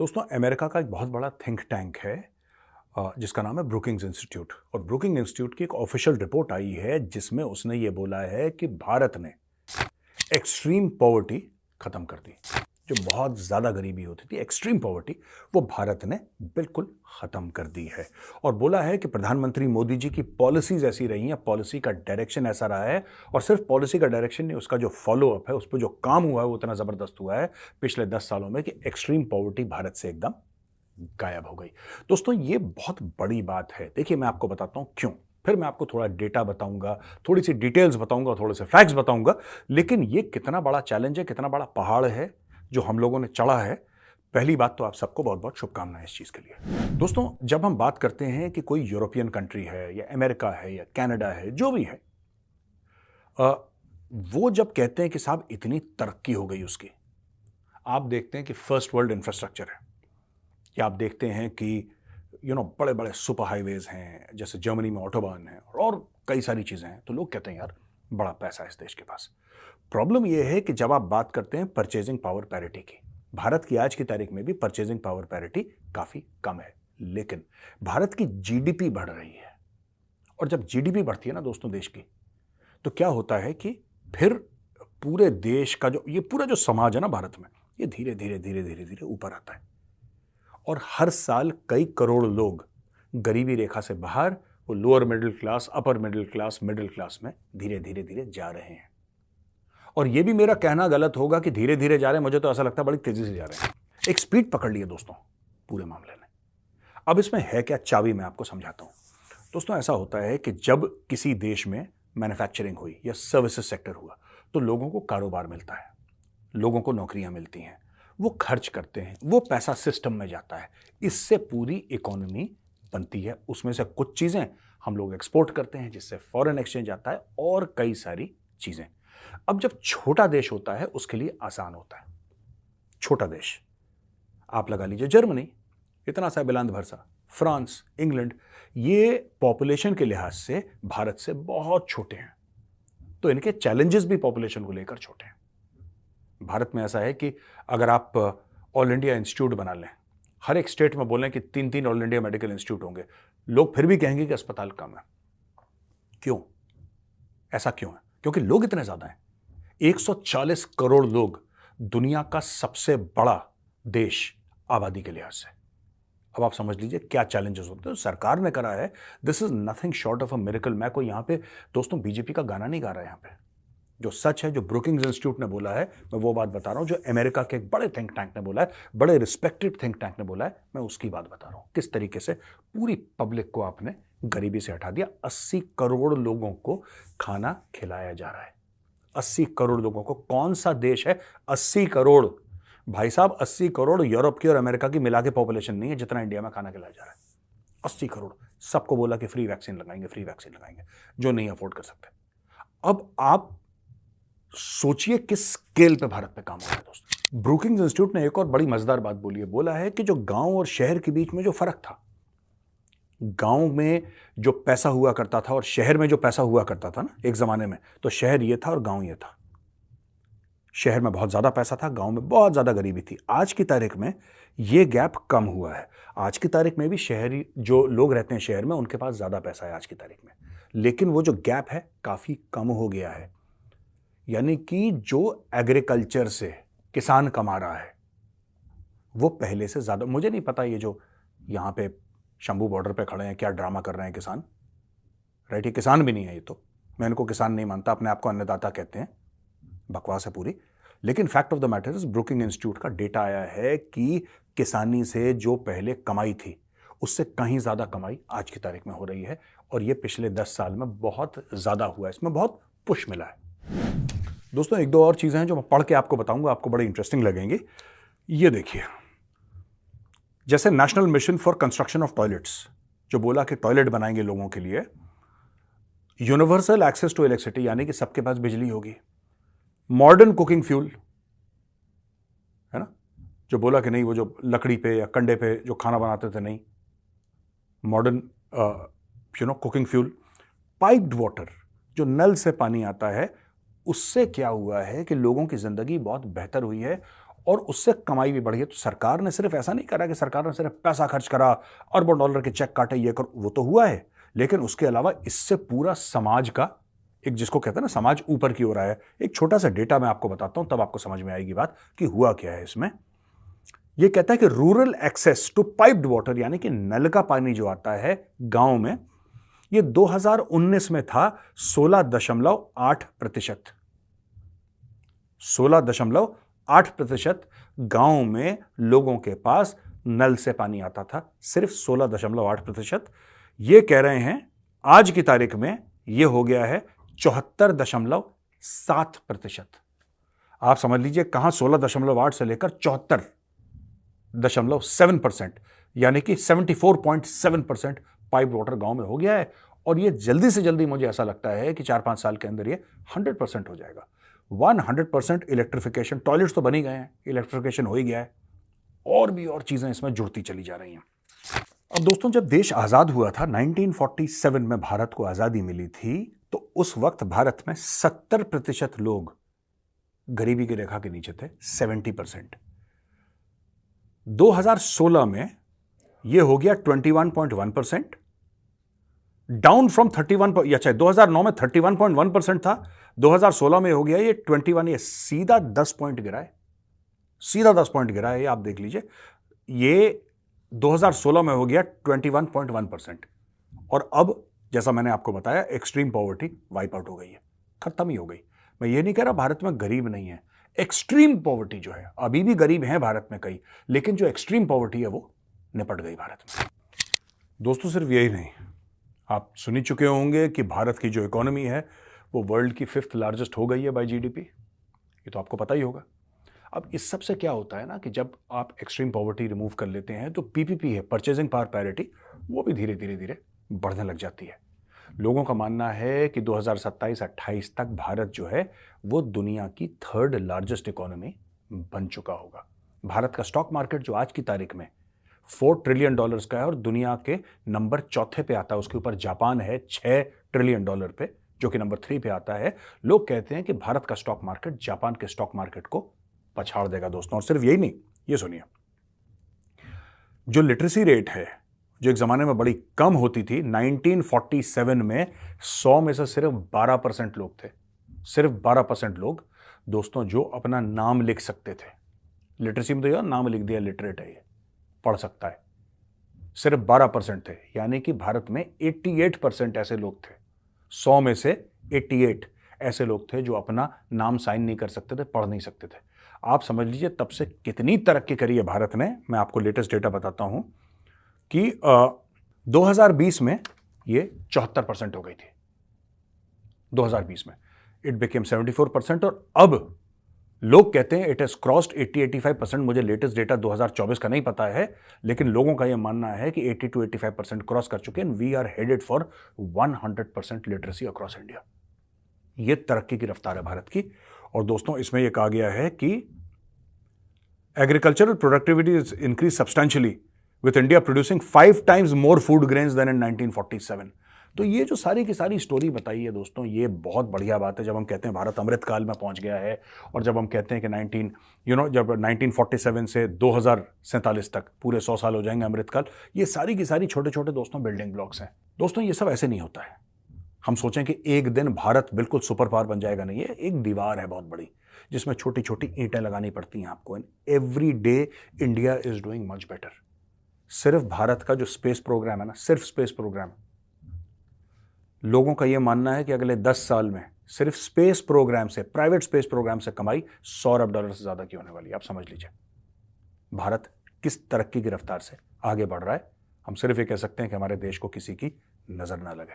दोस्तों अमेरिका का एक बहुत बड़ा थिंक टैंक है जिसका नाम है ब्रुकिंग्स इंस्टीट्यूट। और ब्रुकिंग इंस्टीट्यूट की एक ऑफिशियल रिपोर्ट आई है जिसमें उसने ये बोला है कि भारत ने एक्सट्रीम पॉवर्टी खत्म कर दी। जो बहुत ज़्यादा गरीबी होती थी, एक्सट्रीम पॉवर्टी, वो भारत ने बिल्कुल ख़त्म कर दी है। और बोला है कि प्रधानमंत्री मोदी जी की पॉलिसीज़ ऐसी रही हैं, पॉलिसी का डायरेक्शन ऐसा रहा है, और सिर्फ पॉलिसी का डायरेक्शन नहीं, उसका जो फॉलोअप है, उस पर जो काम हुआ है वो इतना ज़बरदस्त हुआ है पिछले 10 सालों में कि एक्सट्रीम पॉवर्टी भारत से एकदम गायब हो गई। दोस्तों ये बहुत बड़ी बात है। देखिए मैं आपको बताता हूं क्यों, फिर मैं आपको थोड़ा डेटा बताऊंगा, थोड़ी सी डिटेल्स बताऊंगा, थोड़े से फैक्ट्स बताऊंगा। लेकिन ये कितना बड़ा चैलेंज है, कितना बड़ा पहाड़ है जो हम लोगों ने चढ़ा है। पहली बात तो आप सबको बहुत बहुत शुभकामनाएं इस चीज के लिए। दोस्तों जब हम बात करते हैं कि कोई यूरोपियन कंट्री है या अमेरिका है या कनाडा है, जो भी है, वो जब कहते हैं कि साहब इतनी तरक्की हो गई उसकी, आप देखते हैं कि फर्स्ट वर्ल्ड इंफ्रास्ट्रक्चर है, या आप देखते हैं कि बड़े बड़े सुपर हाईवेज हैं, जैसे जर्मनी में ऑटोबान है और कई सारी चीज़ें हैं, तो लोग कहते हैं यार बड़ा पैसा है इस देश के पास। प्रॉब्लम यह है कि जब आप बात करते हैं परचेजिंग पावर पैरिटी की, भारत की आज की तारीख में भी परचेजिंग पावर पैरिटी काफ़ी कम है, लेकिन भारत की जीडीपी बढ़ रही है। और जब जीडीपी बढ़ती है ना दोस्तों देश की, तो क्या होता है कि फिर पूरे देश का ये पूरा जो समाज है ना भारत में, ये धीरे धीरे धीरे धीरे धीरे ऊपर आता है। और हर साल कई करोड़ लोग गरीबी रेखा से बाहर, वो lower middle class, upper middle class, middle class में धीरे धीरे धीरे जा रहे हैं। और ये भी मेरा कहना गलत होगा कि धीरे धीरे जा रहे हैं, मुझे तो ऐसा लगता है बड़ी तेजी से जा रहे हैं। एक स्पीड पकड़ ली है दोस्तों पूरे मामले ने। अब इसमें है क्या चाबी, मैं आपको समझाता हूं। दोस्तों ऐसा होता है कि जब किसी देश में मैन्युफैक्चरिंग हुई या सर्विसेज सेक्टर हुआ, तो लोगों को कारोबार मिलता है, लोगों को नौकरियां मिलती हैं, वो खर्च करते हैं, वो पैसा सिस्टम में जाता है, इससे पूरी इकोनॉमी बनती है। उसमें से कुछ चीजें हम लोग एक्सपोर्ट करते हैं जिससे फॉरेन एक्सचेंज आता है, और कई सारी चीजें। अब जब छोटा देश होता है उसके लिए आसान होता है। छोटा देश आप लगा लीजिए जर्मनी, इतना सा बिलांद भर सा, फ्रांस, इंग्लैंड, ये पॉपुलेशन के लिहाज से भारत से बहुत छोटे हैं, तो इनके चैलेंजेस भी पॉपुलेशन को लेकर छोटे हैं। भारत में ऐसा है कि अगर आप ऑल इंडिया इंस्टीट्यूट बना लें, हर एक स्टेट में बोलें कि 3-3 ऑल इंडिया मेडिकल इंस्टीट्यूट होंगे, लोग फिर भी कहेंगे कि अस्पताल कम है। क्यों? ऐसा क्यों है? क्योंकि लोग इतने ज्यादा हैं। 140 करोड़ लोग, दुनिया का सबसे बड़ा देश आबादी के लिहाज से। अब आप समझ लीजिए क्या चैलेंजेस होते हैं। सरकार ने करा है, this is nothing short of a miracle. मैं कोई यहां पे दोस्तों बीजेपी का गाना नहीं गा रहा है। यहां पे जो सच है, जो ब्रुकिंग्स इंस्टीट्यूट ने बोला है, मैं वो बात बता रहा हूं। जो अमेरिका के एक बड़े थिंक टैंक ने बोला है, बड़े रिस्पेक्टेड थिंक टैंक ने बोला है, मैं उसकी बात बता रहा हूं। किस तरीके से पूरी पब्लिक को आपने गरीबी से हटा दिया। 80 करोड़ लोगों को खाना खिलाया जा रहा है। 80 करोड़ लोगों को। कौन सा देश है 80 करोड़? भाई साहब 80 करोड़ यूरोप की और अमेरिका की मिला के पॉपुलेशन नहीं है जितना इंडिया में खाना खिलाया जा रहा है। 80 करोड़। सबको बोला कि फ्री वैक्सीन लगाएंगे, फ्री वैक्सीन लगाएंगे, जो नहीं अफोर्ड कर सकते। अब आप सोचिए किस स्केल पे भारत पे काम हो रहा है दोस्तों। ब्रुकिंग्स इंस्टीट्यूट ने एक और बड़ी मजेदार बात बोली है। बोला है कि जो गांव और शहर के बीच में जो फर्क था, गांव में जो पैसा हुआ करता था और शहर में जो पैसा हुआ करता था ना एक जमाने में, तो शहर ये था और गांव ये था। शहर में बहुत ज्यादा पैसा था, गांव में बहुत ज्यादा गरीबी थी। आज की तारीख में ये गैप कम हुआ है। आज की तारीख में भी शहरी जो लोग रहते हैं शहर में, उनके पास ज्यादा पैसा है आज की तारीख में, लेकिन वो जो गैप है काफी कम हो गया है। यानी कि जो एग्रीकल्चर से किसान कमा रहा है वो पहले से ज्यादा। मुझे नहीं पता ये जो यहां पे शंभू बॉर्डर पे खड़े हैं क्या ड्रामा कर रहे हैं किसान, राइट? ये किसान भी नहीं है, ये तो मैं इनको किसान नहीं मानता, अपने आप को अन्नदाता कहते हैं। बकवास है पूरी। लेकिन fact of the matter is, booking institute का डेटा आया है कि किसानी से जो पहले कमाई थी उससे कहीं ज्यादा कमाई आज की तारीख में हो रही है। और ये पिछले 10 साल में बहुत ज्यादा हुआ है, इसमें बहुत पुश मिला है। दोस्तों एक दो और चीजें हैं जो मैं पढ़ के आपको बताऊंगा, आपको बड़ी इंटरेस्टिंग लगेंगी। ये देखिए, जैसे national mission for construction of toilets, जो बोला कि टॉयलेट बनाएंगे लोगों के लिए, यूनिवर्सल एक्सेस टू इलेक्ट्रिसिटी, यानी कि सबके पास बिजली होगी, मॉडर्न कुकिंग फ्यूल, है ना, जो बोला कि नहीं वो जो लकड़ी पे या कंडे पे जो खाना बनाते थे, नहीं, modern cooking fuel, piped water, जो नल से पानी आता है, उससे क्या हुआ है कि लोगों की जिंदगी बहुत बेहतर हुई है। और उससे कमाई भी बढ़ी है। तो सरकार ने सिर्फ ऐसा नहीं करा कि सरकार ने सिर्फ पैसा खर्च करा, अरबों डॉलर के चेक काटे, ये कर, वो तो हुआ है, लेकिन उसके अलावा इससे पूरा समाज का एक, जिसको कहते हैं ना समाज ऊपर की ओर आया। एक छोटा सा डेटा मैं आपको बताता हूं, तब आपको समझ में आएगी बात कि हुआ क्या है इसमें। यह कहता है कि rural access to piped water, यानी कि नल का पानी जो आता है गांव में, यह 2019 में था 16.8%। 16.8% गांव में लोगों के पास नल से पानी आता था, सिर्फ 16.8%। ये कह रहे हैं आज की तारीख में यह हो गया है 74.7%। आप समझ लीजिए कहां 16.8 से लेकर 74.7%, यानी कि 74.7% पाइप वाटर गांव में हो गया है। और यह जल्दी से जल्दी, मुझे ऐसा लगता है कि 4-5 साल के अंदर यह 100% हो जाएगा। 100% इलेक्ट्रिफिकेशन, टॉयलेट्स तो बन ही गए हैं, इलेक्ट्रिफिकेशन हो ही गया है, और भी और चीजें इसमें जुड़ती चली जा रही हैं। अब दोस्तों, जब देश आजाद हुआ था, 1947 में भारत को आजादी मिली थी, तो उस वक्त भारत में 70% लोग गरीबी की रेखा के नीचे थे, 70%। 2016 में यह हो गया 21.1%, डाउन फ्रॉम 31, अच्छा 2009 में 31.1% था, 2016 में हो गया ये 21, ये सीधा 10 पॉइंट गिरा है, सीधा 10 पॉइंट गिरा है। आप देख लीजिए, ये 2016 में हो गया 21.1%। और अब जैसा मैंने आपको बताया, एक्सट्रीम पॉवर्टी वाइप आउट हो गई है, खत्म ही हो गई। मैं ये नहीं कह रहा भारत में गरीब नहीं है, एक्सट्रीम पॉवर्टी जो है, अभी भी गरीब हैं भारत में कई, लेकिन जो एक्सट्रीम पॉवर्टी है वो निपट गई भारत में। दोस्तों, सिर्फ यही नहीं, आप सुन ही चुके होंगे कि भारत की जो इकोनॉमी है वो वर्ल्ड की 5th लार्जेस्ट हो गई है बाय जीडीपी। ये तो आपको पता ही होगा। अब इस सब से क्या होता है ना कि जब आप एक्सट्रीम पॉवर्टी रिमूव कर लेते हैं तो पीपीपी है, परचेजिंग पावर पैरिटी, वो भी धीरे धीरे धीरे बढ़ने लग जाती है। लोगों का मानना है कि 2027-28 तक भारत जो है वो दुनिया की 3rd लार्जेस्ट इकोनॉमी बन चुका होगा। भारत का स्टॉक मार्केट जो आज की तारीख में $4 ट्रिलियन का है और दुनिया के नंबर 4 पे आता है, उसके ऊपर जापान है $6 ट्रिलियन पे, जो कि नंबर 3 पे आता है। लोग कहते हैं कि भारत का स्टॉक मार्केट जापान के स्टॉक मार्केट को पछाड़ देगा दोस्तों। और सिर्फ यही नहीं, ये सुनिए, जो लिटरेसी रेट है, जो एक जमाने में बड़ी कम होती थी, 1947 में 100 में से सिर्फ 12% लोग थे, सिर्फ 12% लोग दोस्तों जो अपना नाम लिख सकते थे। लिटरेसी में तो यार नाम लिख दिया, लिटरेट है, ये पढ़ सकता है, सिर्फ 12% थे। यानी कि भारत में 88% ऐसे लोग थे, 100 में से 88 ऐसे लोग थे जो अपना नाम साइन नहीं कर सकते थे, पढ़ नहीं सकते थे। आप समझ लीजिए तब से कितनी तरक्की करी है भारत ने। मैं आपको लेटेस्ट डेटा बताता हूं कि 2020 में ये 74% हो गई थी। 2020 में इट बिकेम 74%, और अब लोग कहते हैं इट हैज क्रॉस्ड 80-85%। मुझे लेटेस्ट डेटा 2024 का नहीं पता है, लेकिन लोगों का यह मानना है कि 80-85% क्रॉस कर चुके हैं। We are headed for 100% literacy across India. यह तरक्की की रफ्तार है भारत की। और दोस्तों, इसमें यह कहा गया है कि agricultural productivity is increase substantially with India producing 5 times more food grains than in 1947। तो ये जो सारी की सारी स्टोरी बताई है दोस्तों, ये बहुत बढ़िया बात है। जब हम कहते हैं भारत अमृतकाल में पहुंच गया है, और जब हम कहते हैं कि जब 1947 से 2047 तक पूरे 100 साल हो जाएंगे अमृतकाल, ये सारी की सारी छोटे छोटे दोस्तों बिल्डिंग ब्लॉक्स हैं। दोस्तों, ये सब ऐसे नहीं होता है। हम सोचें कि एक दिन भारत बिल्कुल सुपर पावर बन जाएगा, नहीं है। एक दीवार है बहुत बड़ी, जिसमें छोटी छोटी ईंटें लगानी पड़ती हैं आपको। And every day India is doing much better. सिर्फ भारत का जो स्पेस प्रोग्राम है ना, सिर्फ स्पेस प्रोग्राम, लोगों का यह मानना है कि अगले 10 साल में सिर्फ स्पेस प्रोग्राम से, प्राइवेट स्पेस प्रोग्राम से कमाई $100 अरब से ज्यादा की होने वाली है। आप समझ लीजिए भारत किस तरक्की की रफ्तार से आगे बढ़ रहा है। हम सिर्फ ये कह सकते हैं कि हमारे देश को किसी की नजर ना लगे।